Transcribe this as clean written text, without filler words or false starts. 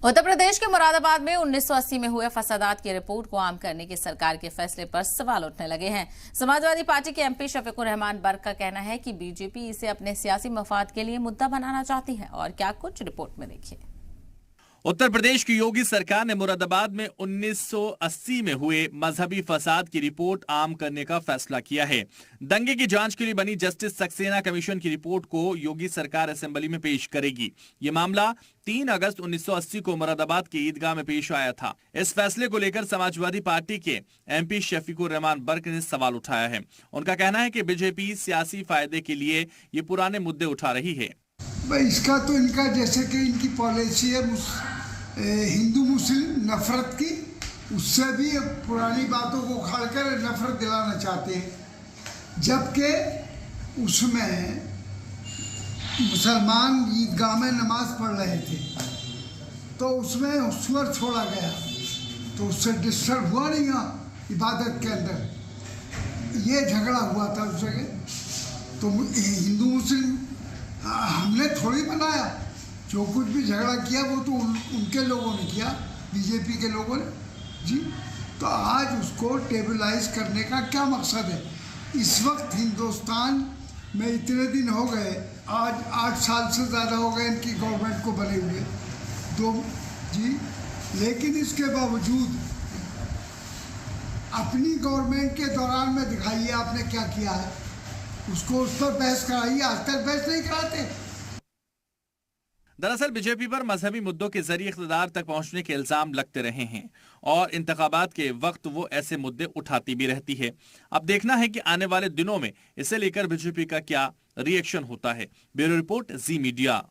उत्तर प्रदेश के मुरादाबाद में 1980 में हुए फसादात की रिपोर्ट को आम करने के सरकार के फैसले पर सवाल उठने लगे हैं। समाजवादी पार्टी के एमपी शफीकुर रहमान बर्क का कहना है कि बीजेपी इसे अपने सियासी मफाद के लिए मुद्दा बनाना चाहती है। और क्या कुछ, रिपोर्ट में देखिए। उत्तर प्रदेश की योगी सरकार ने मुरादाबाद में 1980 में हुए मजहबी फसाद की रिपोर्ट आम करने का फैसला किया है। दंगे की जांच के लिए बनी जस्टिस सक्सेना कमीशन की रिपोर्ट को योगी सरकार असेंबली में पेश करेगी। ये मामला 3 अगस्त 1980 को मुरादाबाद के ईदगाह में पेश आया था। इस फैसले को लेकर समाजवादी पार्टी के एमपी शफीकुर रहमान बर्क ने सवाल उठाया है। उनका कहना है कि बीजेपी सियासी फायदे के लिए ये पुराने मुद्दे उठा रही है। इसका तो इनका जैसे कि इनकी पॉलिसी है हिंदू मुस्लिम नफरत की, उससे भी पुरानी बातों को उखाड़कर नफरत दिलाना चाहते हैं। जबकि उसमें मुसलमान ईदगाह में नमाज पढ़ रहे थे तो उसमें सुअर छोड़ा गया तो उससे डिस्टर्ब हुआ नहीं इबादत के अंदर। ये झगड़ा हुआ था उस जगह। तो हिंदू मुस्लिम हमने थोड़ी बनाया, जो कुछ भी झगड़ा किया वो तो उनके लोगों ने किया, बीजेपी के लोगों ने जी। तो आज उसको टेबलाइज करने का क्या मकसद है? इस वक्त हिंदुस्तान में इतने दिन हो गए, आज 8 साल से ज़्यादा हो गए इनकी गवर्नमेंट को बने हुए तो जी, लेकिन इसके बावजूद अपनी गवर्नमेंट के दौरान में दिखाइए आपने क्या किया है, उसको उस पर बहस कराइए। आज तक बहस नहीं कराते। दरअसल बीजेपी पर मजहबी मुद्दों के जरिए इख्तिदार तक पहुंचने के इल्जाम लगते रहे हैं और इंतखाबात के वक्त वो ऐसे मुद्दे उठाती भी रहती है। अब देखना है कि आने वाले दिनों में इसे लेकर बीजेपी का क्या रिएक्शन होता है। ब्यूरो रिपोर्ट, जी मीडिया।